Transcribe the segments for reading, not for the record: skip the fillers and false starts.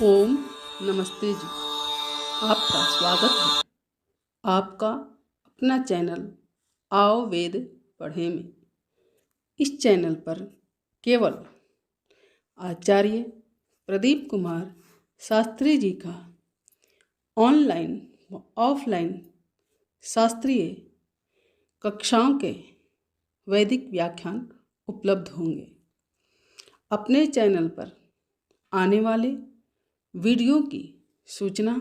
ओम नमस्ते जी। आपका स्वागत है आपका अपना चैनल आओ वेद पढ़े में। इस चैनल पर केवल आचार्य प्रदीप कुमार शास्त्री जी का ऑनलाइन व ऑफलाइन शास्त्रीय कक्षाओं के वैदिक व्याख्यान उपलब्ध होंगे। अपने चैनल पर आने वाले वीडियो की सूचना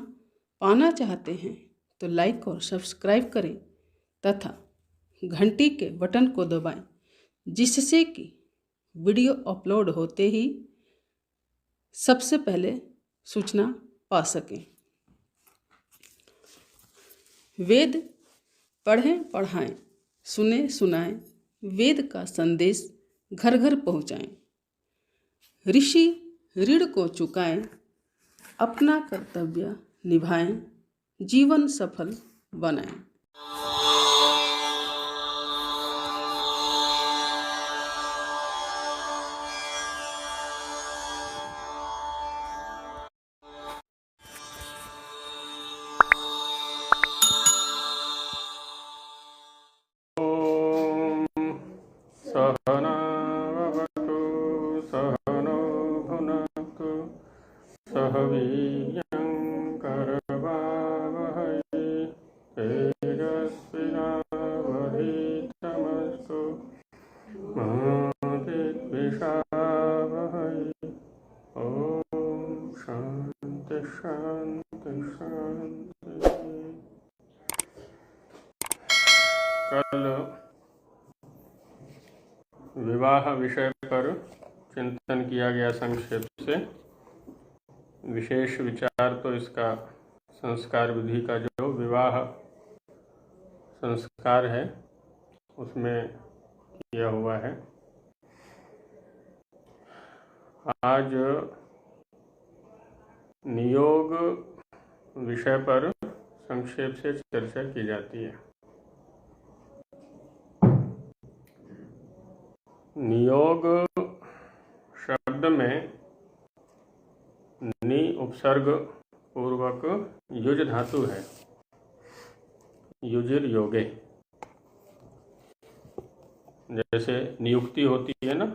पाना चाहते हैं तो लाइक और सब्सक्राइब करें तथा घंटी के बटन को दबाएं, जिससे कि वीडियो अपलोड होते ही सबसे पहले सूचना पा सकें। वेद पढ़ें पढ़ाएं, सुने सुनाएं, वेद का संदेश घर घर पहुंचाएं। ऋषि ऋण को चुकाएं, अपना कर्तव्य निभाएं, जीवन सफल बनाएं। सहनावतु सहनो भुनक्तु सह वीर्यं करवावहै तेजस्विनावधीतमस्तु मा विद्विषावहै। ओम शांति शांति शांति। कल विवाह विषय पर चिंतन किया गया संक्षेप से। विशेष विचार तो इसका संस्कार विधि का जो विवाह संस्कार है उसमें किया हुआ है। आज नियोग विषय पर संक्षेप से चर्चा की जाती है। नियोग शब्द में नि उपसर्ग पूर्वक युज धातु है, युजिर योगे। जैसे नियुक्ति होती है ना,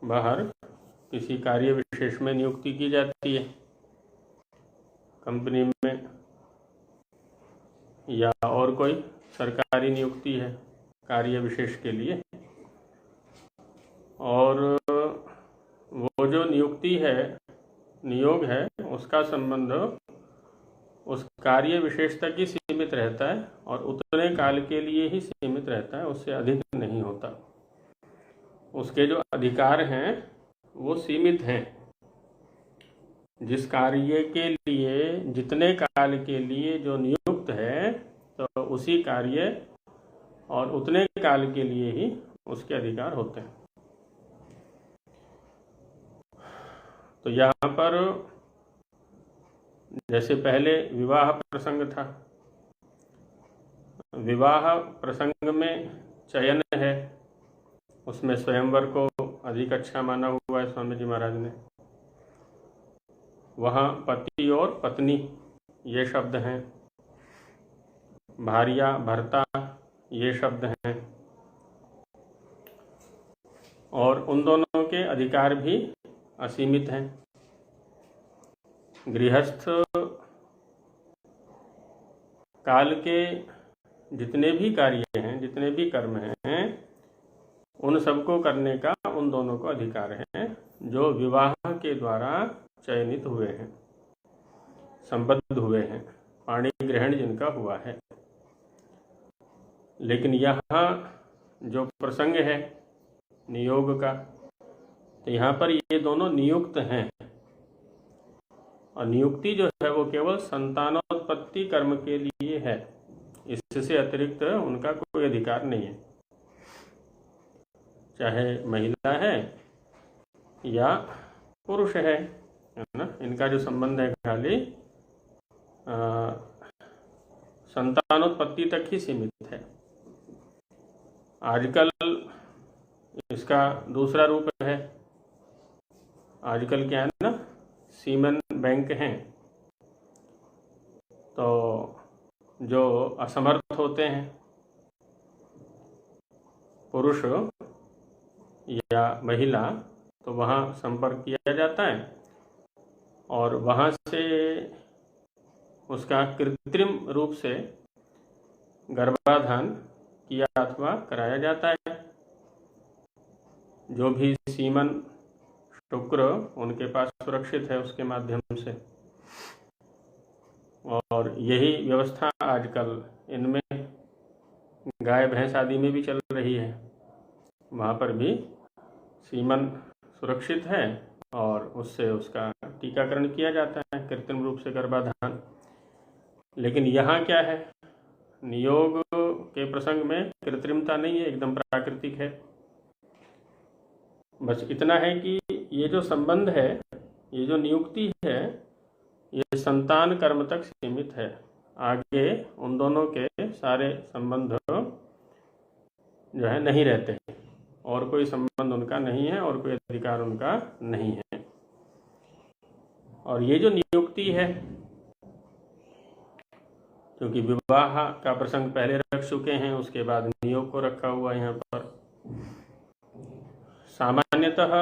बाहर किसी कार्य विशेष में नियुक्ति की जाती है, कंपनी में या और कोई सरकारी नियुक्ति है कार्य विशेष के लिए। और वो जो नियुक्ति है, नियोग है, उसका संबंध उस कार्य विशेष तक ही सीमित रहता है और उतने काल के लिए ही सीमित रहता है, उससे अधिक नहीं होता। उसके जो अधिकार हैं वो सीमित हैं। जिस कार्य के लिए जितने काल के लिए जो नियुक्त है, तो उसी कार्य और उतने काल के लिए ही उसके अधिकार होते हैं। तो यहाँ पर जैसे पहले विवाह प्रसंग था, विवाह प्रसंग में चयन है, उसमें स्वयंवर को अधिक अच्छा माना हुआ है स्वामी जी महाराज ने। वहाँ पति और पत्नी ये शब्द हैं, भार्या भर्ता ये शब्द हैं, और उन दोनों के अधिकार भी असीमित हैं। गृहस्थ काल के जितने भी कार्य हैं, जितने भी कर्म हैं, उन सबको करने का उन दोनों को अधिकार है जो विवाह के द्वारा चयनित हुए हैं, संबद्ध हुए हैं, पाणी ग्रहण जिनका हुआ है। लेकिन यहाँ जो प्रसंग है नियोग का, तो यहाँ पर ये दोनों नियुक्त हैं, और नियुक्ति जो है वो केवल संतानोत्पत्ति कर्म के लिए है, इससे अतिरिक्त उनका कोई अधिकार नहीं है। चाहे महिला है या पुरुष है ना, इनका जो संबंध है खाली संतानोत्पत्ति तक ही सीमित है। आजकल इसका दूसरा रूप है। आजकल क्या है ना, सीमन बैंक हैं, तो जो असमर्थ होते हैं पुरुष या महिला, तो वहाँ संपर्क किया जाता है और वहाँ से उसका कृत्रिम रूप से गर्भाधान किया अथवा कराया जाता है। जो भी सीमन शुक्र उनके पास सुरक्षित है उसके माध्यम से। और यही व्यवस्था आजकल इनमें गाय भैंस आदि में भी चल रही है। वहाँ पर भी सीमन सुरक्षित है और उससे उसका टीकाकरण किया जाता है, कृत्रिम रूप से गर्भाधान। लेकिन यहाँ क्या है, नियोग के प्रसंग में कृत्रिमता नहीं है, एकदम प्राकृतिक है। बस इतना है कि ये जो संबंध है, ये जो नियुक्ति है, ये संतान कर्म तक सीमित है। आगे उन दोनों के सारे संबंध जो है नहीं रहते, और कोई संबंध उनका नहीं है और कोई अधिकार उनका नहीं है। और ये जो नियुक्ति है, क्योंकि विवाह का प्रसंग पहले रख चुके हैं, उसके बाद नियोग को रखा हुआ यहाँ पर। सामान्यतः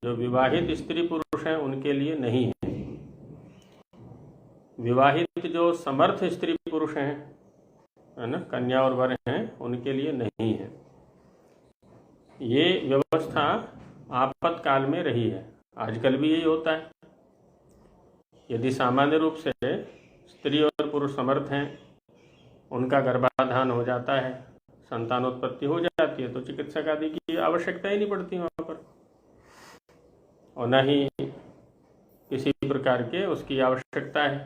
जो विवाहित स्त्री पुरुष हैं उनके लिए नहीं है। विवाहित जो समर्थ स्त्री पुरुष हैं, है ना, कन्या और वर हैं, उनके लिए नहीं है। ये व्यवस्था आपातकाल में रही है, आजकल भी यही होता है। यदि सामान्य रूप से स्त्री और पुरुष समर्थ हैं, उनका गर्भाधान हो जाता है, संतानोत्पत्ति हो जाती है, तो चिकित्सक आदि की आवश्यकता ही नहीं पड़ती वहाँ पर, और न ही किसी प्रकार के उसकी आवश्यकता है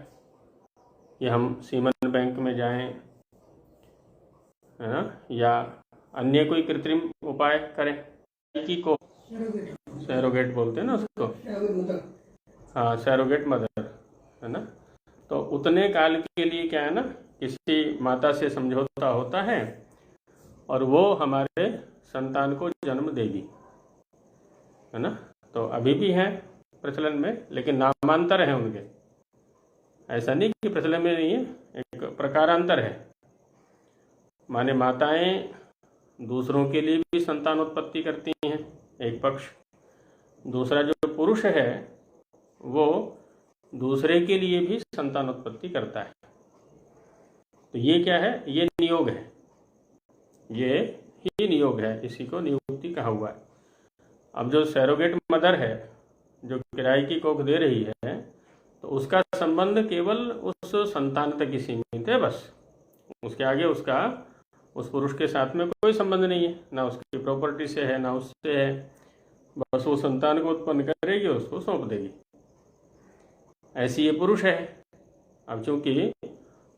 कि हम सीमन बैंक में जाएं, है ना, या अन्य कोई कृत्रिम उपाय करें। की को सैरोगेट बोलते हैं ना उसको, हाँ, सैरोगेट मदर, है ना। तो उतने काल के लिए क्या है ना, किसी माता से समझौता होता है और वो हमारे संतान को जन्म देगी, है ना। तो अभी भी है प्रचलन में, लेकिन नामांतर है उनके। ऐसा नहीं कि प्रचलन में नहीं है, एक प्रकारांतर है। माने माताएं दूसरों के लिए भी संतानोत्पत्ति करती हैं एक पक्ष, दूसरा जो पुरुष है वो दूसरे के लिए भी संतानोत्पत्ति करता है। तो ये क्या है, ये नियोग है, ये ही नियोग है, इसी को नियुक्ति कहा हुआ है। अब जो सैरोगेट मदर है, जो किराए की कोख दे रही है, तो उसका संबंध केवल उस संतान तक ही सीमित है, बस। उसके आगे उसका उस पुरुष के साथ में कोई संबंध नहीं है, ना उसकी प्रॉपर्टी से है ना उससे है। बस वो संतान को उत्पन्न करेगी, उसको सौंप देगी। ऐसी ये पुरुष है। अब चूंकि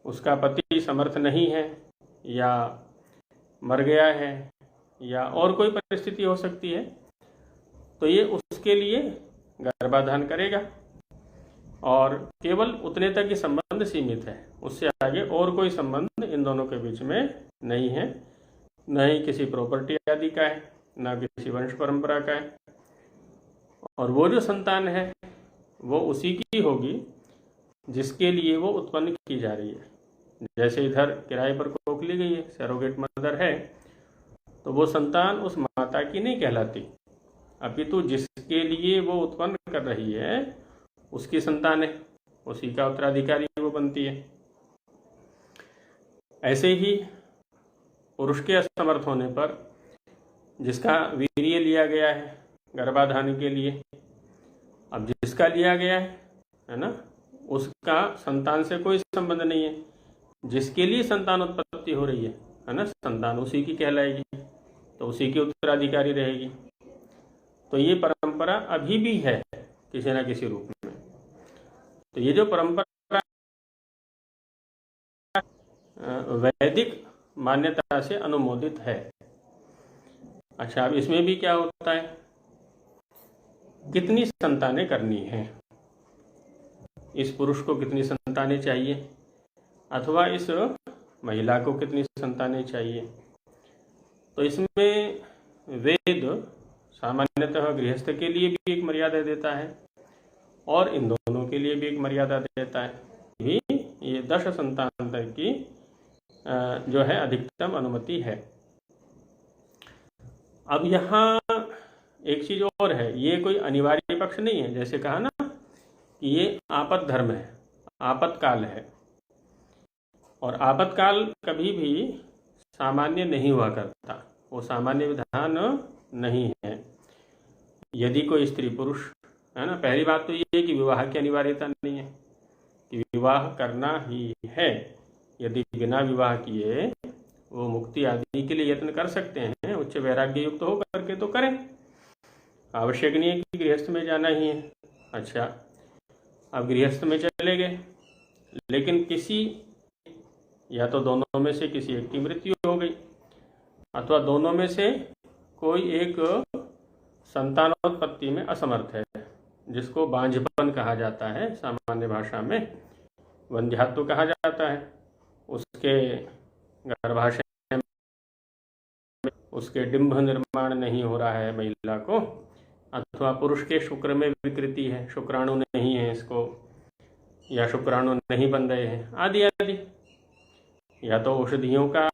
उसका पति समर्थ नहीं है, या मर गया है, या और कोई परिस्थिति हो सकती है, तो ये उसके लिए गर्भाधान करेगा और केवल उतने तक ही संबंध सीमित है, उससे आगे और कोई संबंध इन दोनों के बीच में नहीं है। न ही किसी प्रॉपर्टी आदि का है, न किसी वंश परंपरा का है। और वो जो संतान है वो उसी की होगी जिसके लिए वो उत्पन्न की जा रही है। जैसे इधर किराए पर कोख ली गई है, सैरोगेट मदर है, तो वो संतान उस माता की नहीं कहलाती, अपितु जिसके लिए वो उत्पन्न कर रही है उसकी संतान है, उसी का उत्तराधिकारी वो बनती है। ऐसे ही पुरुष के असमर्थ होने पर जिसका वीर्य लिया गया है गर्भाधान के लिए, अब जिसका लिया गया है ना, उसका संतान से कोई संबंध नहीं है। जिसके लिए संतान उत्पत्ति हो रही है ना, संतान उसी की कहलाएगी, तो उसी की उत्तराधिकारी रहेगी। तो ये परंपरा अभी भी है किसी न किसी रूप में। तो ये जो परंपरा वैदिक मान्यता से अनुमोदित है। अच्छा, अब इसमें भी क्या होता है, कितनी संतानें करनी है, इस पुरुष को कितनी संतानें चाहिए, अथवा इस महिला को कितनी संतानें चाहिए। तो इसमें वेद सामान्यतः गृहस्थ के लिए भी एक मर्यादा देता है और इन दोनों के लिए भी एक मर्यादा देता है भी। ये 10 संतान तक की जो है अधिकतम अनुमति है। अब यहाँ एक चीज और है, ये कोई अनिवार्य पक्ष नहीं है। जैसे कहा ना कि ये आपद धर्म है, आपत्काल है, और आपत्काल कभी भी सामान्य नहीं हुआ करता, वो सामान्य विधान नहीं है। यदि कोई स्त्री पुरुष है ना, पहली बात तो ये है कि विवाह की अनिवार्यता नहीं है कि विवाह करना ही है। यदि बिना विवाह किए वो मुक्ति आदि के लिए यत्न कर सकते हैं, उच्च वैराग्य युक्त हो करके तो करें, आवश्यक नहीं है कि गृहस्थ में जाना ही है। अच्छा, अब गृहस्थ में चले गए, लेकिन किसी या तो दोनों में से किसी एक की मृत्यु हो गई, अथवा दोनों में से कोई एक संतानोत्पत्ति में असमर्थ है, जिसको बांझपन कहा जाता है, सामान्य भाषा में वंध्यात्व कहा जाता है। उसके गर्भाशय में उसके डिंब निर्माण नहीं हो रहा है महिला को, अथवा पुरुष के शुक्र में विकृति है, शुक्राणु नहीं है इसको, या शुक्राणु नहीं बन रहे हैं, आदि आदि। या तो औषधियों का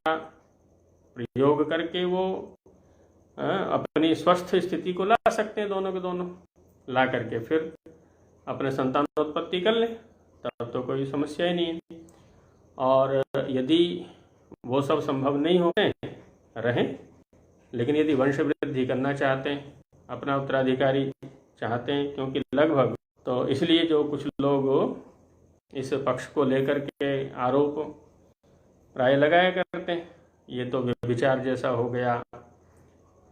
प्रयोग करके वो अपनी स्वस्थ स्थिति को ला सकते हैं, दोनों के दोनों ला करके फिर अपने संतानोत्पत्ति कर लें, तब तो कोई समस्या ही नहीं है। और यदि वो सब संभव नहीं होते रहें, लेकिन यदि वंश वृद्धि करना चाहते हैं, अपना उत्तराधिकारी चाहते हैं, क्योंकि लगभग तो इसलिए जो कुछ लोग इस पक्ष को लेकर के आरोप प्राय लगाया करते हैं, ये तो व्यभिचार जैसा हो गया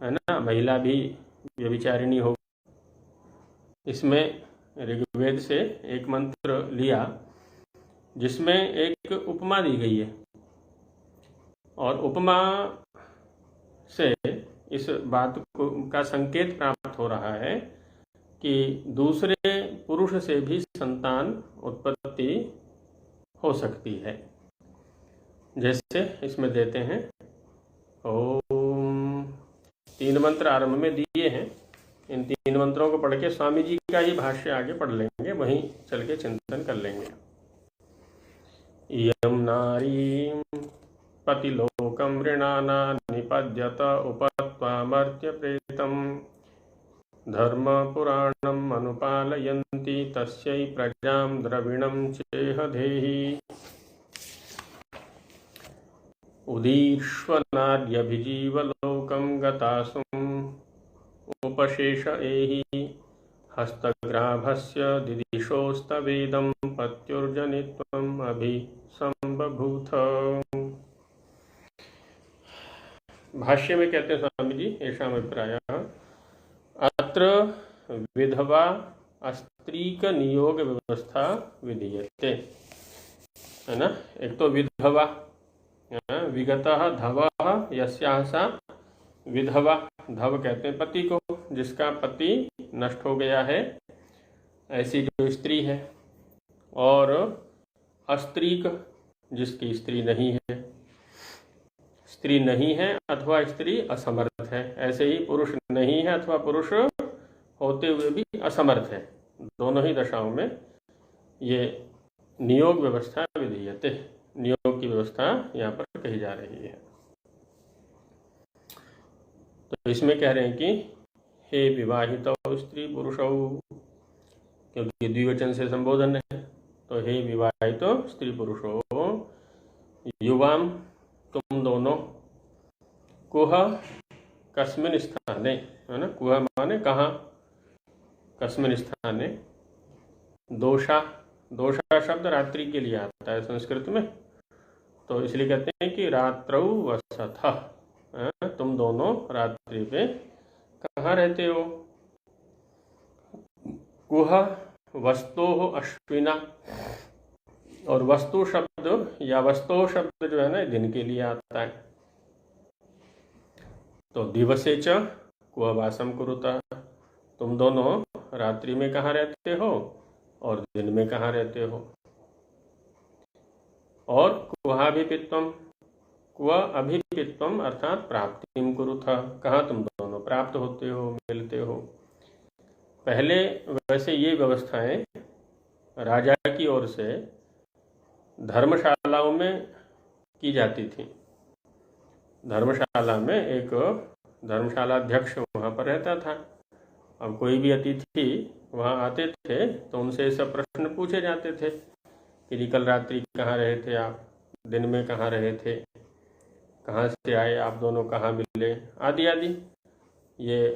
है ना, महिला भी व्यभिचारिणी हो। इसमें ऋग्वेद से एक मंत्र लिया जिसमें एक उपमा दी गई है, और उपमा से इस बात को का संकेत प्राप्त हो रहा है कि दूसरे पुरुष से भी संतान उत्पत्ति हो सकती है। जैसे इसमें देते हैं, ओम, 3 मंत्र आरंभ में दिए हैं। इन 3 मंत्रों को पढ़ के स्वामी जी का ही भाष्य आगे पढ़ लेंगे, वहीं चल के चिंतन कर लेंगे। यम नारी पतिलोकम ऋणाना निपद्यत उपत्वामर्त्य प्रेतम धर्म पुराणम अनुपालयन्ति तस्यै प्रजां द्रविणं चेह देहि उदीर्ष्वनाद्यभिजीवलोकं गतासुम् उपशेष एहि हस्तग्राभस्य दिदिशोस्तवेदं पत्युर्जनित्वम् अभिसंबभूथ। भाष्य में कहते हैं स्वामी जी, येषाम् अभिप्रायः अत्र विधवा अस्त्रीक नियोग व्यवस्था विधीयते, है ना। एक तो विधवा, विगतः धवः यस्याः सा विधवा, धव कहते हैं पति को, जिसका पति नष्ट हो गया है, ऐसी जो स्त्री है। और अस्त्रीक, जिसकी स्त्री नहीं है, स्त्री नहीं है अथवा स्त्री असमर्थ है। ऐसे ही पुरुष नहीं है अथवा पुरुष होते हुए भी असमर्थ है। दोनों ही दशाओं में ये नियोग व्यवस्था विधीयते, नियोग की व्यवस्था यहाँ पर कही जा रही है। तो इसमें कह रहे हैं कि हे विवाहितौ स्त्री पुरुषौ, क्योंकि द्विवचन से संबोधन है, तो हे विवाहितो स्त्री पुरुषो युवाम, तुम दोनों, कुह कस्मिन स्थाने, है ना, कुह माने कहाँ, कस्मिन स्थाने, दोषा, दोषा शब्द रात्रि के लिए आता है संस्कृत में, तो इसलिए कहते हैं कि रात्रौ वसथ, तुम दोनों रात्रि पे कहाँ रहते हो। कुह वस्तु अश्विना, और वस्तु शब्द या वस्तु शब्द जो है ना दिन के लिए आता है। तो दिवसे च कुह वासम कुरुता, तुम दोनों रात्रि में कहाँ रहते हो और दिन में कहाँ रहते हो। और कुहाभिपित्वम, कुह अभिपित्वम अर्थात प्राप्तिम कुरुथा, कहाँ तुम दोनों प्राप्त होते हो, मिलते हो। पहले वैसे ये व्यवस्थाएं राजा की ओर से धर्मशालाओं में की जाती थी। धर्मशाला में एक धर्मशाला अध्यक्ष वहाँ पर रहता था। अब कोई भी अतिथि वहाँ आते थे तो उनसे सब प्रश्न पूछे जाते थे कि कल रात्रि कहाँ रहे थे आप, दिन में कहाँ रहे थे, कहाँ से आए, आप दोनों कहाँ मिले, आदि आदि। ये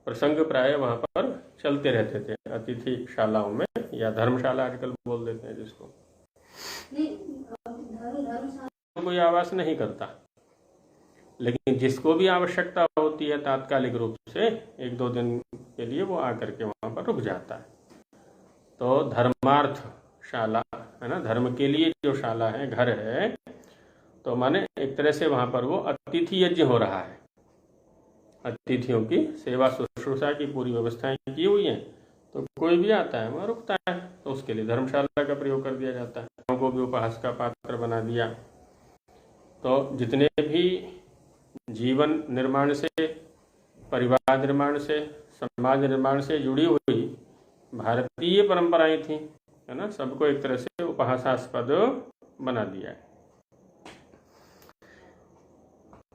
प्रसंग प्राय वहाँ पर चलते रहते थे अतिथि शालाओं में, या धर्मशाला आजकल बोल देते हैं जिसको। कोई आवास नहीं करता, लेकिन जिसको भी आवश्यकता होती है तात्कालिक रूप से 1-2 दिन के लिए वो आकर के वहाँ पर रुक जाता है। तो धर्मार्थ शाला है ना, धर्म के लिए जो शाला है, घर है, तो माने एक तरह से वहाँ पर वो अतिथि यज्ञ हो रहा है। अतिथियों की सेवा शुश्रूषा की पूरी व्यवस्थाएं की हुई हैं, तो कोई भी आता है वहाँ रुकता है, तो उसके लिए धर्मशाला का प्रयोग कर दिया जाता है। उनको भी उपहास का पात्र बना दिया। तो जितने भी जीवन निर्माण से, परिवार निर्माण से, समाज निर्माण से जुड़ी हुई भारतीय परंपराएं थी, है ना, सबको एक तरह से उपहासास्पद बना दिया है।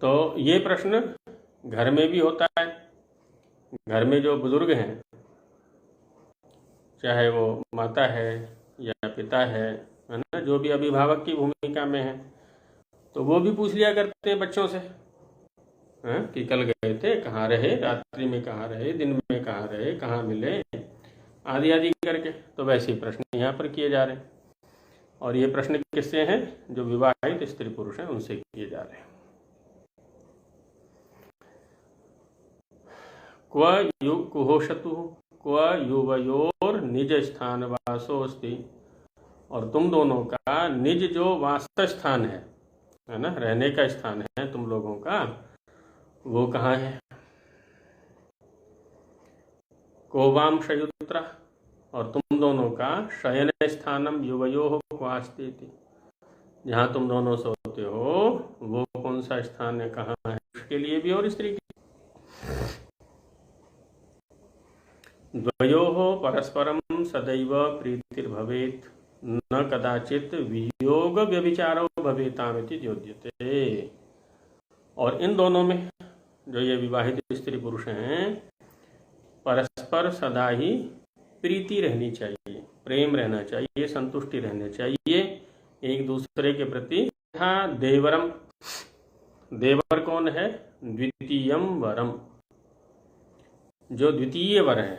तो ये प्रश्न घर में भी होता है। घर में जो बुजुर्ग हैं, चाहे वो माता है या पिता है ना, जो भी अभिभावक की भूमिका में है, तो वो भी पूछ लिया करते हैं बच्चों से कि कल गए थे, कहाँ रहे, रात्रि में कहाँ रहे, दिन में कहाँ रहे, कहाँ मिले, आदि आदि करके। तो वैसे ही प्रश्न यहाँ पर किए जा रहे हैं, और ये प्रश्न किससे हैं? जो विवाहित स्त्री पुरुष हैं उनसे किए जा रहे हैं। क्व कुहोषतु क्व युवयोर निज स्थान वासोस्ति, और तुम दोनों का निज जो वास स्थान है ना, रहने का स्थान है तुम लोगों का, वो कहाँ है? कोवाम शयुत्रा, और तुम दोनों का शयन स्थानम युवयोः क्वास्ति, जहाँ तुम दोनों सोते हो वो कौन सा स्थान है, कहाँ है? उसके लिए भी और स्त्री के। द्वयोः परस्परम सदैव प्रीतिर्भवेत्, न कदाचित वियोग व्यभिचारो भवेतामिति द्योत्यते। और इन दोनों में, जो ये विवाहित स्त्री पुरुष हैं, परस्पर सदा ही प्रीति रहनी चाहिए, प्रेम रहना चाहिए, संतुष्टि रहनी चाहिए एक दूसरे के प्रति। हाँ, देवरम, देवर कौन है? द्वितीयम वरम, जो द्वितीय वर है।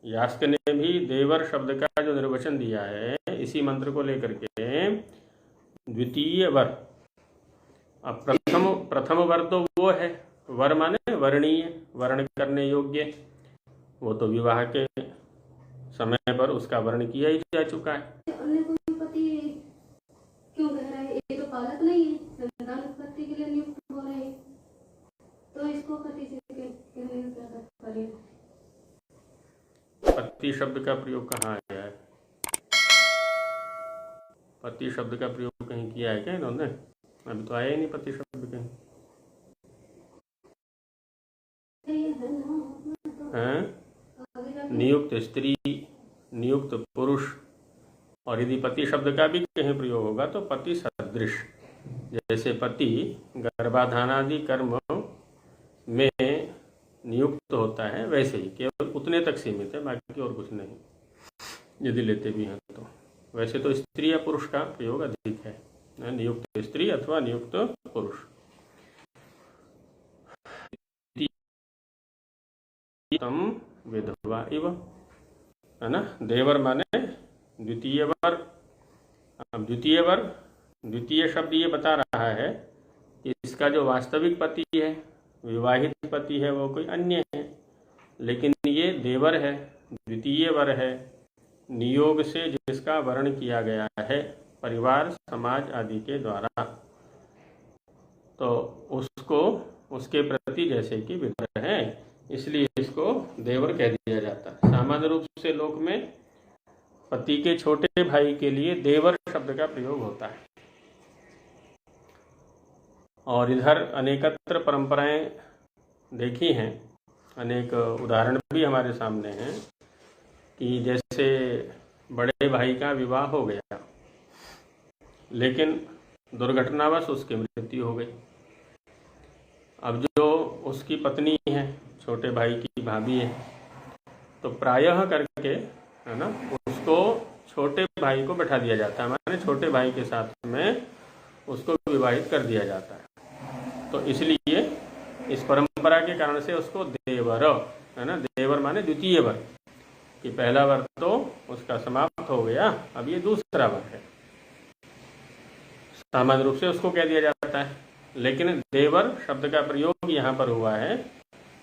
यास्क ने भी देवर शब्द का जो निर्वचन दिया है इसी मंत्र को लेकर के, द्वितीय वर। अब प्रथम वर तो वो है, वर माने वर्णीय, वर्ण करने योग्य, वो तो विवाह के समय पर उसका वर्ण किया ही जा चुका है। अन्य कोई पति क्यों कह रहा है? ये तो पालक नहीं है, संतान उत्पत्ति के लिए नियुक्त हो रहे हैं, तो इसको पति से कहने का क्या तात्पर्य? पति शब्द का प्रयोग कहाँ आया है? पति शब्द का प्रयोग कहीं किया है क्या इन्होंने? अभी तो आया ही नहीं पति शब्द कहीं। नियुक्त स्त्री, नियुक्त पुरुष, और यदि पति शब्द का भी कहीं प्रयोग होगा तो पति सदृश, जैसे पति गर्भाधानादि कर्म में नियुक्त होता है, वैसे ही केवल उतने तक सीमित है, बाकी और कुछ नहीं, यदि लेते भी हैं तो। वैसे तो स्त्री या पुरुष का प्रयोग अधिक है, नियुक्त स्त्री अथवा नियुक्त पुरुष। तम विधवा इव, है ना, देवर माने द्वितीय वर। अब द्वितीय वर, द्वितीय शब्द ये बता रहा है कि इसका जो वास्तविक पति है, विवाहित पति है, वो कोई अन्य है, लेकिन ये देवर है, द्वितीय वर है, नियोग से जिसका वर्ण किया गया है परिवार समाज आदि के द्वारा, तो उसको उसके प्रति जैसे कि विधवा है, इसलिए इसको देवर कह दिया जाता है। सामान्य रूप से लोक में पति के छोटे भाई के लिए देवर शब्द का प्रयोग होता है। और इधर अनेकत्र परंपराएं देखी हैं, अनेक उदाहरण भी हमारे सामने हैं कि जैसे बड़े भाई का विवाह हो गया, लेकिन दुर्घटनावश उसकी मृत्यु हो गई। अब जो उसकी पत्नी है, छोटे भाई की भाभी है, तो प्रायः करके, है ना, उसको छोटे भाई को बैठा दिया जाता है, माने छोटे भाई के साथ में उसको विवाहित कर दिया जाता है। तो इसलिए इस परंपरा के कारण से उसको देवर, है ना, देवर माने द्वितीय वर, कि पहला वर तो उसका समाप्त हो गया, अब ये दूसरा वर है, सामान्य रूप से उसको कह दिया जाता है। लेकिन देवर शब्द का प्रयोग यहाँ पर हुआ है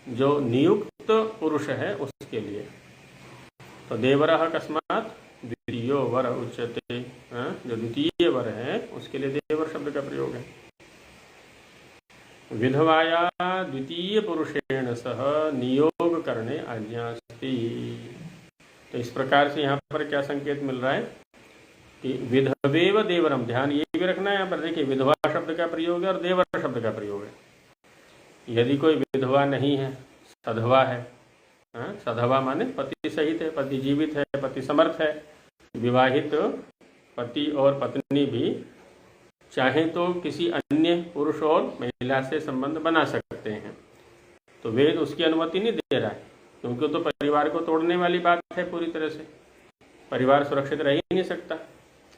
जो नियुक्त पुरुष है उसके लिए। तो देवरः कस्मात् द्वितीयो वर उच्यते, जो द्वितीय वर है उसके लिए देवर शब्द का प्रयोग है। विधवाया द्वितीय पुरुषेण सह नियोग करने आज्ञास्ति। तो इस प्रकार से यहाँ पर क्या संकेत मिल रहा है कि विधवेव देवरम, ध्यान ये भी रखना है यहाँ पर। देखिए, विधवा शब्द का प्रयोग है और देवर शब्द का प्रयोग है। यदि कोई विधवा नहीं है, सधवा है, सधवा माने पति सहित है, पति जीवित है, पति समर्थ है, विवाहित पति और पत्नी भी चाहे तो किसी अन्य पुरुष और महिला से संबंध बना सकते हैं, तो वेद उसकी अनुमति नहीं दे रहा है, क्योंकि तो परिवार को तोड़ने वाली बात है। पूरी तरह से परिवार सुरक्षित रह ही नहीं सकता,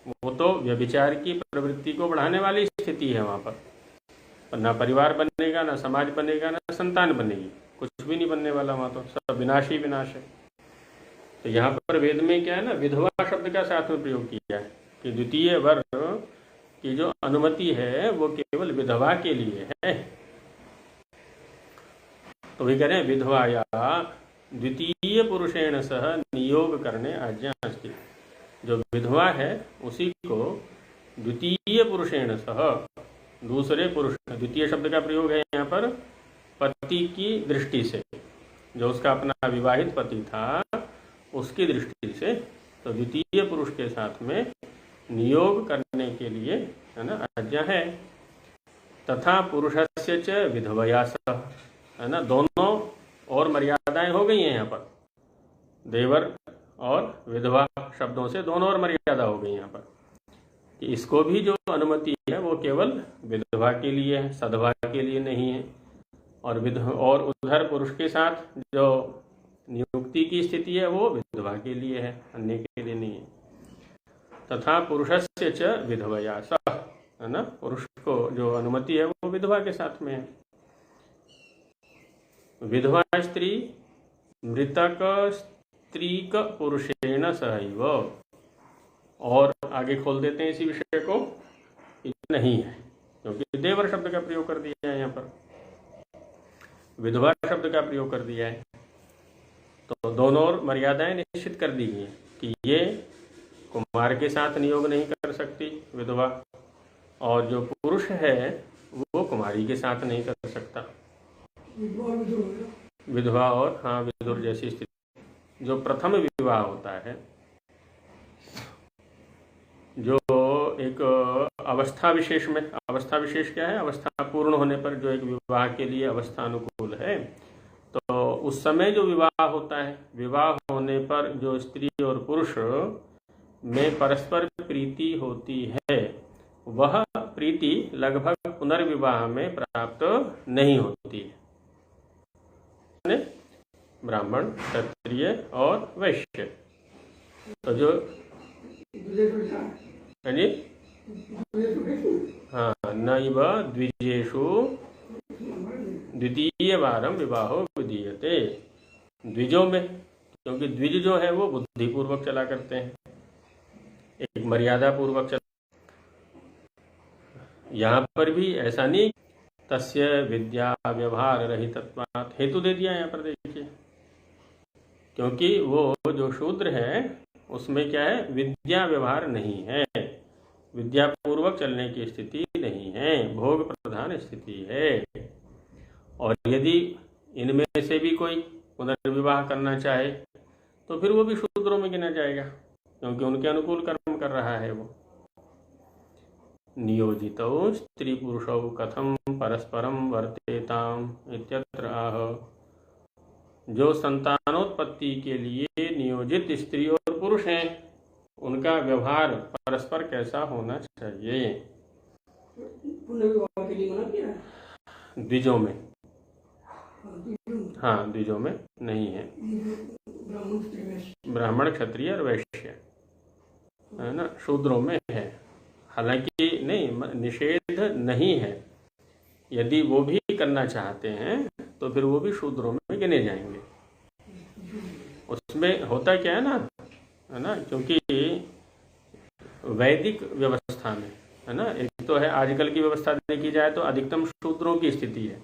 वो तो व्यभिचार की प्रवृत्ति को बढ़ाने वाली स्थिति है वहाँ पर। ना परिवार बनेगा, ना समाज बनेगा, ना संतान बनेगी, कुछ भी नहीं बनने वाला वहाँ, तो सब विनाश ही विनाश है। तो यहाँ पर वेद में क्या है ना, विधवा शब्द का साथ में प्रयोग किया है कि द्वितीय वर की जो अनुमति है वो केवल विधवा के लिए है। तो वे कह रहे हैं विधवाया द्वितीय पुरुषेण सह नियोग करने आज्ञा अस्ति। जो विधवा है उसी को द्वितीय पुरुषेण सह, दूसरे पुरुष, द्वितीय शब्द का प्रयोग है यहाँ पर पति की दृष्टि से, जो उसका अपना विवाहित पति था उसकी दृष्टि से, तो द्वितीय पुरुष के साथ में नियोग करने के लिए, है ना, आज्ञा है। तथा पुरुषस्य च विधवया सह, है ना, दोनों और मर्यादाएं हो गई हैं यहाँ पर, देवर और विधवा शब्दों से दोनों और मर्यादा हो गई यहाँ पर, कि इसको भी जो अनुमति है वो केवल विधवा के लिए है, सधवा के लिए नहीं है। और उधर पुरुष के साथ जो नियुक्ति की स्थिति है वो विधवा के लिए है, अन्य के लिए नहीं है। तथा पुरुषस्य च विधवया सह, है ना, पुरुष को जो अनुमति है वो विधवा के साथ में है। विधवा स्त्री मृतक स्त्रीक पुरुषेण सहैव, और आगे खोल देते हैं इसी विषय को, नहीं है, क्योंकि देवर शब्द का प्रयोग कर दिया है यहाँ पर, विधवा शब्द का प्रयोग कर दिया है। तो दोनों और मर्यादाएं निश्चित कर दी गई हैं कि ये कुमार के साथ नियोग नहीं कर सकती विधवा, और जो पुरुष है वो कुमारी के साथ नहीं कर सकता, विधवा और हाँ विधुर जैसी स्थिति। जो प्रथम विवाह होता है, जो एक अवस्था विशेष में, अवस्था विशेष क्या है, अवस्था पूर्ण होने पर जो एक विवाह के लिए अवस्था अनुकूल है, तो उस समय जो विवाह होता है, विवाह होने पर जो स्त्री और पुरुष में परस्पर प्रीति होती है, वह प्रीति लगभग पुनर्विवाह में प्राप्त नहीं होती है। ब्राह्मण, क्षत्रिय और वैश्य, तो जो हाँ, नैव द्विजेषु द्वितीय वारम विवाहो विधीयते, द्विजों में, क्योंकि द्विज जो है वो बुद्धिपूर्वक चला करते हैं, एक मर्यादा पूर्वक चला। यहाँ पर भी ऐसा नहीं, तस्य विद्या व्यवहार रहितत्वात्, हेतु दे दिया यहाँ पर, देखिए, क्योंकि वो जो शूद्र है उसमें क्या है, विद्या व्यवहार नहीं है, विद्या पूर्वक चलने की स्थिति नहीं है, भोग प्रधान स्थिति है। और यदि इनमें से भी कोई पुनर्विवाह करना चाहे तो फिर वो भी शूद्रों में गिना जाएगा, क्योंकि उनके अनुकूल कर्म कर रहा है वो। नियोजितौ स्त्री पुरुषौ कथम परस्परम वर्तेताम इत्यत्र आह। जो संतानोत्पत्ति के लिए नियोजित स्त्री और पुरुष हैं उनका व्यवहार परस्पर कैसा होना चाहिए। पुनर्विवाह के लिए मना किया है? द्विजों में, द्विजों हाँ द्विजों में नहीं है, ब्राह्मण स्त्री वैश्य, ब्राह्मण क्षत्रिय और वैश्य है ना, शूद्रों में है। हालांकि नहीं, निषेध नहीं है, यदि वो भी करना चाहते हैं तो फिर वो भी शूद्रों में गिने जाएंगे। उसमें होता क्या है ना, क्योंकि वैदिक व्यवस्था में है ना, एक तो है आजकल की व्यवस्था देखी जाए तो अधिकतम शूद्रों की स्थिति है,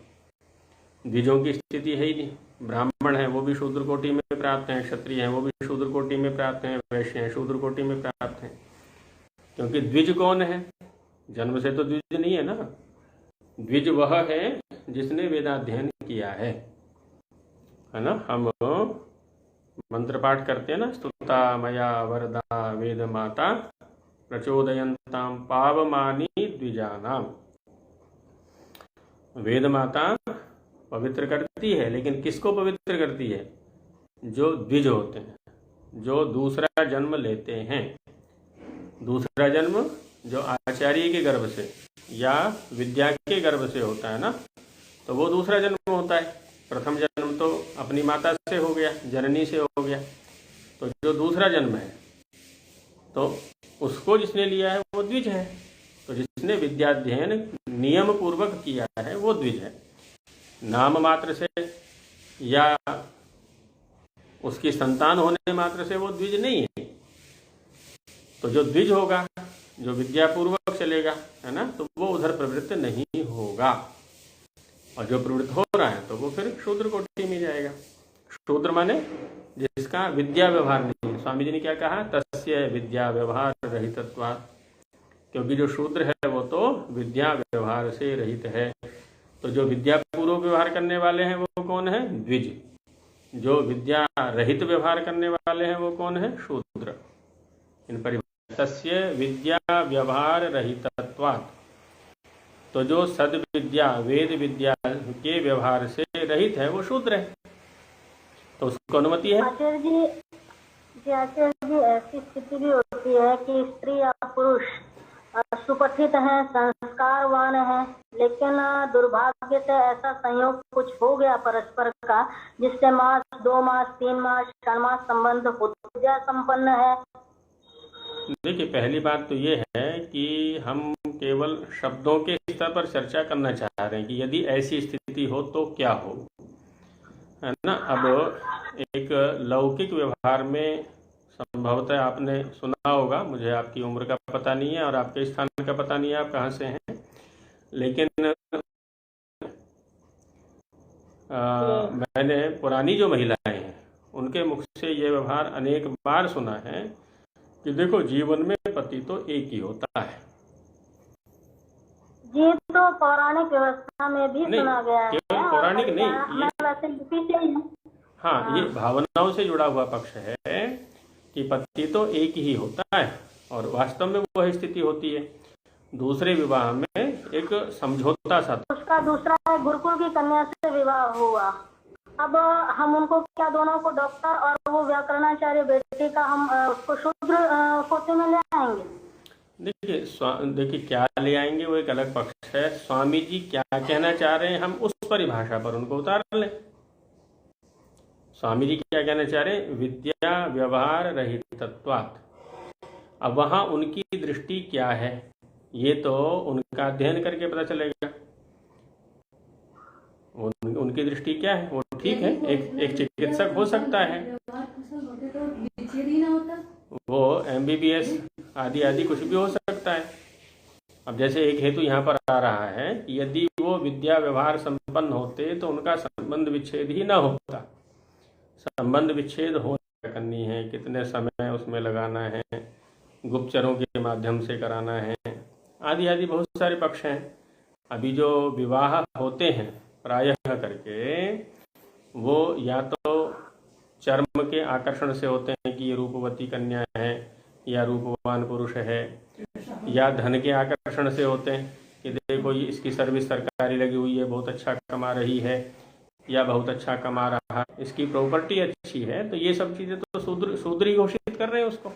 द्विजों की स्थिति है ही नहीं। ब्राह्मण है वो भी शूद्र कोटि में प्राप्त हैं, क्षत्रिय हैं वो भी शूद्र कोटि में प्राप्त हैं, वैश्य हैं शूद्र कोटि में प्राप्त हैं। क्योंकि द्विज कौन है, जन्म से तो द्विज नहीं है ना, द्विज वह है जिसने वेदाध्ययन किया है ना। हम मंत्र पाठ करते हैं ना, स्तुता मया वरदा वेद माता प्रचोदयन्ताम पावमानी द्विजानाम। वेद माता पवित्र करती है, लेकिन किसको पवित्र करती है? जो द्विज होते हैं, जो दूसरा जन्म लेते हैं। दूसरा जन्म जो आचार्य के गर्भ से या विद्या के गर्भ से होता है ना, तो वो दूसरा जन्म होता है। प्रथम जन्म तो अपनी माता से हो गया, जननी से हो गया। तो जो दूसरा जन्म है तो उसको जिसने लिया है वो द्विज है। तो जिसने विद्याध्ययन नियम पूर्वक किया है वो द्विज है। नाम मात्र से या उसकी संतान होने मात्र से वो द्विज नहीं है। तो जो द्विज होगा, जो विद्यापूर्वक चलेगा है ना, तो वो उधर प्रवृत्त नहीं होगा। और जो प्रवृत्त हो रहा है तो वो फिर शूद्र कोटि में जाएगा। शूद्र माने जिसका विद्या व्यवहार नहीं है। स्वामी जी ने क्या कहा? तस्य विद्या व्यवहार रहितत्वात्। क्योंकि जो शूद्र है वो तो विद्या व्यवहार से रहित है। तो जो विद्या पूर्वक व्यवहार करने वाले हैं वो कौन है? द्विज। जो विद्या रहित व्यवहार करने वाले हैं वो कौन है? शूद्र। इन परिभाषा तस्य विद्या व्यवहार रहितत्वात्। तो जो सद्विद्या वेद विद्या के व्यवहार से रहित है वो शूद्र है, तो उसको अनुमति है। आचार्य जी ऐसी स्थिति भी होती है कि स्त्री या पुरुष सुपठित है, संस्कारवान है, लेकिन दुर्भाग्य से ऐसा संयोग कुछ हो गया परस्पर का, जिससे मास 2 मास 3 मास 4 मास संबंध विद्या संपन्न है। देखिए, पहली बात तो ये है कि हम केवल शब्दों के स्तर पर चर्चा करना चाह रहे हैं कि यदि ऐसी स्थिति हो तो क्या हो, है ना। अब एक लौकिक व्यवहार में संभवतः आपने सुना होगा, मुझे आपकी उम्र का पता नहीं है और आपके स्थान का पता नहीं है, आप कहाँ से हैं, लेकिन मैंने पुरानी जो महिलाएं हैं उनके मुख से ये व्यवहार अनेक बार सुना है कि देखो जीवन में पति तो एक ही होता है। जी, तो पौराणिक व्यवस्था में भी सुना गया है। केवल पौराणिक नहीं, ये हाँ, ये भावनाओं से जुड़ा हुआ पक्ष है कि पति तो एक ही होता है और वास्तव में वह स्थिति होती है। दूसरे विवाह में एक समझौता सा था। उसका दूसरा गुरुकुल की कन्या से विवाह हुआ। अब हम उनको क्या, दोनों को डॉक्टर और वो व्याकरणाचार्य बेटे का, हम उसको शूद्र कोटि में ले आएंगे? देखिए क्या ले आएंगे वो एक अलग पक्ष है। स्वामी जी क्या कहना चाह रहे हैं हम उस परिभाषा पर उनको उतार लें। स्वामी जी क्या कहना चाह रहे हैं? विद्या व्यवहार रहितत्वात्। अब वहां उनकी दृष्टि क्या है ये तो उनका अध्ययन करके पता चलेगा। उनकी दृष्टि क्या है वो ठीक है, एक चिकित्सक हो सकता है, वो MBBS आदि कुछ भी हो सकता है। अब जैसे एक हेतु यहाँ पर आ रहा है कि यदि वो विद्या व्यवहार संपन्न होते तो उनका संबंध विच्छेद ही ना होता। संबंध विच्छेद हो करनी है, कितने समय उसमें लगाना है, गुप्तचरों के माध्यम से कराना है, आदि बहुत सारे पक्ष हैं। अभी जो विवाह होते हैं प्रायः करके वो या तो चर्म के आकर्षण से होते हैं कि ये रूपवती कन्या है या रूपवान पुरुष है, या धन के आकर्षण से होते हैं कि देखो ये इसकी सर्विस सरकारी लगी हुई है, बहुत अच्छा कमा रही है या बहुत अच्छा कमा रहा रहा, इसकी प्रॉपर्टी अच्छी है, तो ये सब चीजें तो शूद्र ही घोषित कर रहे हैं उसको।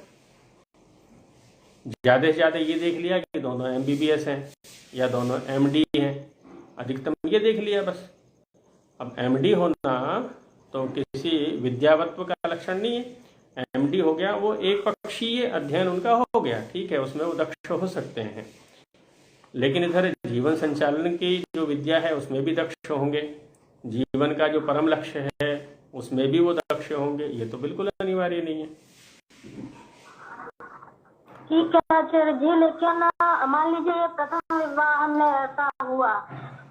ज्यादा से ज्यादा ये देख लिया कि दोनों MBBS हैं या दोनों MD हैं, अधिकतम ये देख लिया बस। अब MD होना तो किसी विद्यावत्व का लक्षण नहीं है। MD हो गया वो एक पक्षीय अध्ययन उनका हो गया, ठीक है, उसमें वो दक्ष हो सकते हैं, लेकिन इधर जीवन संचालन की जो विद्या है उसमें भी दक्ष होंगे, जीवन का जो परम लक्ष्य है उसमें भी वो दक्ष होंगे, ये तो बिल्कुल अनिवार्य नहीं है। ठीक है आचार्य जी, लेकिन मान लीजिए प्रथम विवाह में ऐसा हुआ,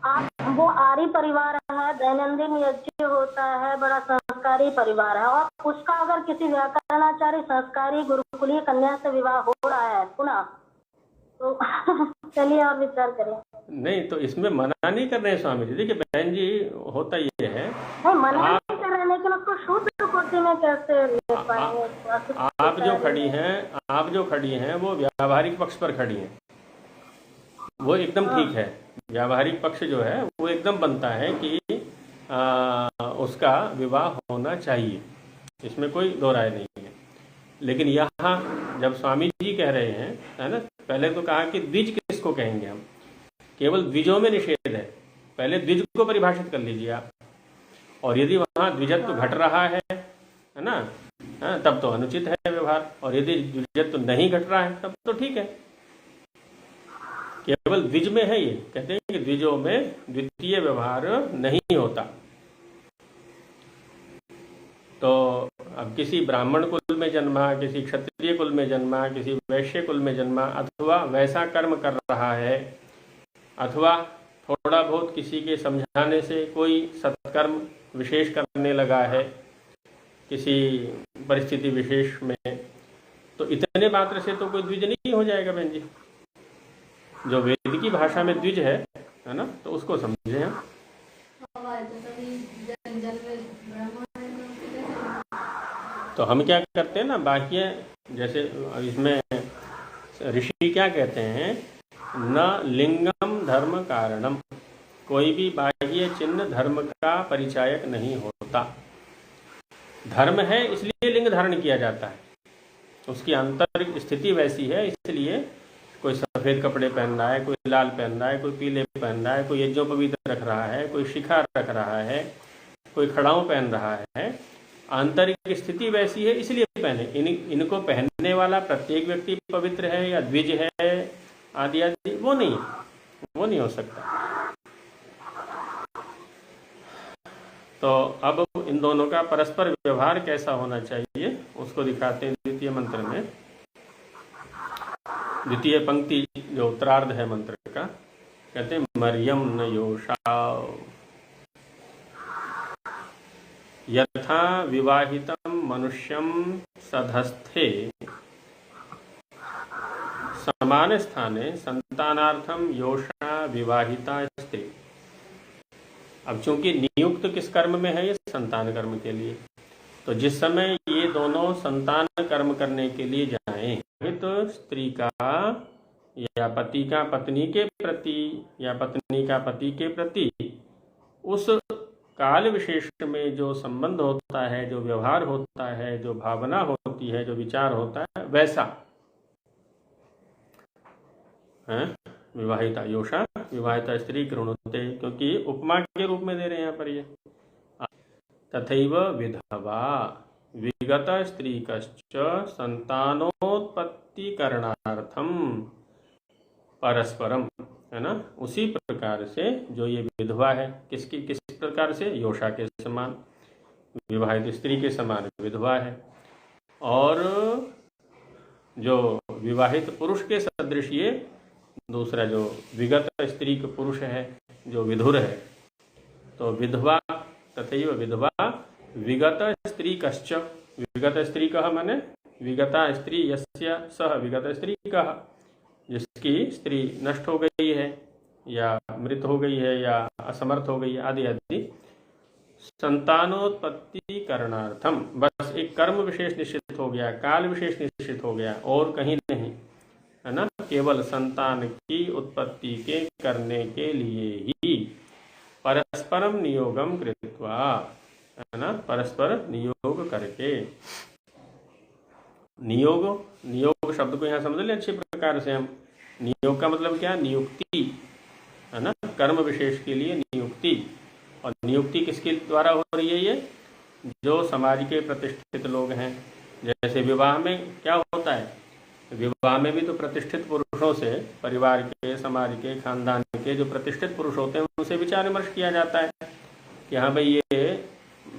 आप वो आर्य परिवार है, दैनंदिन यज्ञ होता है, बड़ा संस्कारी परिवार है, और उसका अगर किसी व्याकरणाचार्य संस्कारी गुरुकुलीय कन्या से विवाह हो रहा है पुनः, तो चलिए आप विचार करें। नहीं तो इसमें मना नहीं कर रहे हैं स्वामी जी। देखिए बहन जी, होता ये है, नहीं मना नहीं कर रहे हैं, लेकिन उसको शूद्र कोटि में कैसे ले पाएंगे? आप जो खड़ी हैं वो व्यावहारिक पक्ष पर खड़ी हैं, वो एकदम ठीक है। व्यावहारिक पक्ष जो है वो एकदम बनता है कि उसका विवाह होना चाहिए, इसमें कोई दो राय नहीं है। लेकिन यहाँ जब स्वामी जी कह रहे हैं, है ना, पहले तो कहा कि द्विज किसको कहेंगे हम, केवल द्विजों में निषेध है, पहले द्विज को परिभाषित कर लीजिए आप। और यदि वहाँ द्विजत्व घट रहा है ना, तब तो अनुचित है व्यवहार, और यदि द्विजत्व नहीं घट रहा है तब तो ठीक है। केवल द्विज में है, ये कहते हैं कि द्विजों में द्वितीय व्यवहार नहीं होता। तो अब किसी ब्राह्मण कुल में जन्मा, किसी क्षत्रिय कुल में जन्मा, किसी वैश्य कुल में जन्मा, अथवा वैसा कर्म कर रहा है, अथवा थोड़ा बहुत किसी के समझाने से कोई सत्कर्म विशेष करने लगा है किसी परिस्थिति विशेष में, तो इतने मात्र से तो कोई द्विज नहीं हो जाएगा बहन जी। जो वेद की भाषा में द्विज है ना, तो उसको समझे हम। तो हम क्या करते हैं ना, बाह्य, जैसे इसमें ऋषि क्या कहते हैं, न लिंगम धर्म कारणम, कोई भी बाह्य चिन्ह धर्म का परिचायक नहीं होता। धर्म है इसलिए लिंग धारण किया जाता है, उसकी आंतरिक स्थिति वैसी है, इसलिए कोई सफेद कपड़े पहन रहा है, कोई लाल पहन रहा है, कोई पीले पहन रहा है, कोई यज्ञोपवीत रख रहा है, कोई शिखा रख रहा है, कोई खड़ाऊ पहन रहा है, आंतरिक स्थिति वैसी है इसलिए पहने। इनको पहनने वाला प्रत्येक व्यक्ति पवित्र है या द्विज है आदि आदि, वो नहीं हो सकता। तो अब इन दोनों का परस्पर व्यवहार कैसा होना चाहिए उसको दिखाते हैं द्वितीय मंत्र में। द्वितीय पंक्ति जो उत्तरार्ध है मंत्र का, कहते हैं मरियम न योषा यथा विवाहितम मनुष्यम सधस्थे समान स्थाने संतानार्थम योषा विवाहिता स्त्री। अब चूंकि नियुक्त किस कर्म में है, ये संतान कर्म के लिए, तो जिस समय ये दोनों संतान कर्म करने के लिए जाएं, तो स्त्री का या पति का पत्नी के प्रति या पत्नी का पति के प्रति उस काल विशेष में जो संबंध होता है, जो व्यवहार होता है, जो भावना होती है, जो विचार होता है, वैसा है विवाहिता योषा विवाहिता स्त्री कृणुते, क्योंकि उपमा के रूप में दे रहे हैं यहाँ पर ये। तथैव विधवा विगत स्त्री कश्च संतानोत्पत्ति करणार्थम परस्परम, है ना, उसी प्रकार से जो ये विधवा है, किस प्रकार से, योषा के समान, विवाहित स्त्री के समान विधवा है, और जो विवाहित पुरुष के सदृश ये दूसरा जो विगत स्त्री का पुरुष है जो विधुर है। तो विधवा तथैव विधवा विगत स्त्री कश्च, विगत स्त्री कह माने विगता स्त्री यस्य सह विगत स्त्री कह, जिसकी स्त्री नष्ट हो गई है या मृत हो गई है या असमर्थ हो गई है आदि आदि। संतानोत्पत्ति करणार्थम, बस एक कर्म विशेष निश्चित हो गया, काल विशेष निश्चित हो गया, और कहीं नहीं, है ना, केवल संतान की उत्पत्ति के करने के लिए ही परस्परम नियोगम कृत्वा, है ना, परस्पर नियोग करके। नियोग, नियोग शब्द को यहाँ समझ लें अच्छी प्रकार से हम। नियोग का मतलब क्या? नियुक्ति, है ना, कर्म विशेष के लिए नियुक्ति। और नियुक्ति किसके द्वारा हो रही है? ये जो समाज के प्रतिष्ठित लोग हैं। जैसे विवाह में क्या होता है, विवाह में भी तो प्रतिष्ठित पुरुषों से, परिवार के, समाज के, खानदान के जो प्रतिष्ठित पुरुष होते हैं उनसे विचार विमर्श किया जाता है कि हाँ भाई ये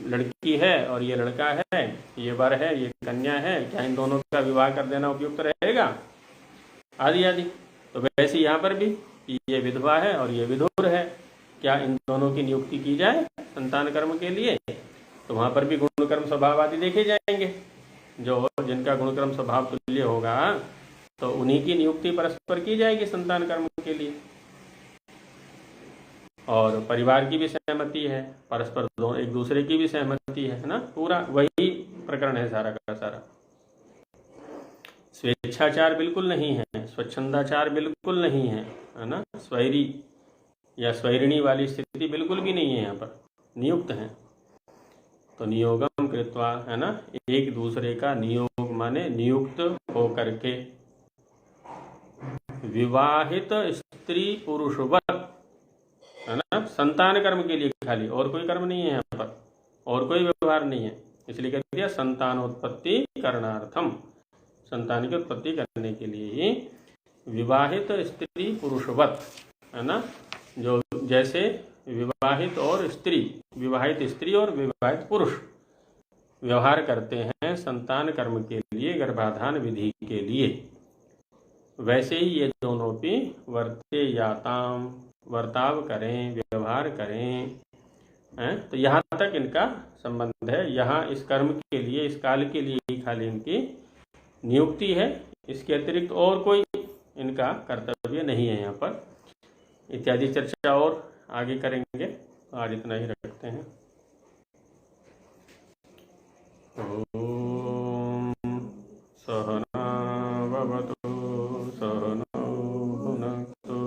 लड़की है और ये लड़का है, ये वर है, ये कन्या है, क्या इन दोनों का विवाह कर देना उपयुक्त रहेगा, आदि आदि। तो वैसे यहाँ पर भी ये विधवा है और ये विधुर है, क्या इन दोनों की नियुक्ति की जाए संतान कर्म के लिए? तो वहाँ पर भी गुण कर्म स्वभाव आदि देखे जाएंगे। जो जिनका गुणक्रम स्वभाव तुल्य होगा तो उन्हीं की नियुक्ति परस्पर की जाएगी संतान कर्म के लिए। और परिवार की भी सहमति है, परस्पर दोनों एक दूसरे की भी सहमति है ना, पूरा वही प्रकरण है सारा का सारा। स्वेच्छाचार बिल्कुल नहीं है, स्वच्छंदाचार बिल्कुल नहीं है ना, स्वैरी या स्वैरिणी वाली स्थिति बिल्कुल भी नहीं है, यहाँ पर नियुक्त है। तो नियोगम कृत्वा, है ना, एक दूसरे का नियोग माने नियुक्त हो करके, विवाहित स्त्री पुरुषवत, है ना, संतान कर्म के लिए खाली, और कोई कर्म नहीं है यहाँ पर, और कोई व्यवहार नहीं है, इसलिए कह दिया संतानोत्पत्ति करणार्थम, संतान की उत्पत्ति करने के लिए ही विवाहित स्त्री पुरुषवत, है ना, जो जैसे विवाहित और स्त्री, विवाहित स्त्री और विवाहित पुरुष व्यवहार करते हैं संतान कर्म के लिए, गर्भाधान विधि के लिए, वैसे ही ये दोनों भी वर्ते याताम, वर्ताव करें, व्यवहार करें, हैं। तो यहाँ तक इनका संबंध है। यहाँ इस कर्म के लिए, इस काल के लिए ही खाली इनकी नियुक्ति है, इसके अतिरिक्त और कोई इनका कर्तव्य नहीं है यहाँ पर। इत्यादि चर्चा और आगे करेंगे, आज इतना ही रखते हैं। ओम सहना भवतु सहनौ भुनक्तु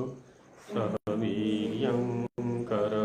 सह वीर्यं कर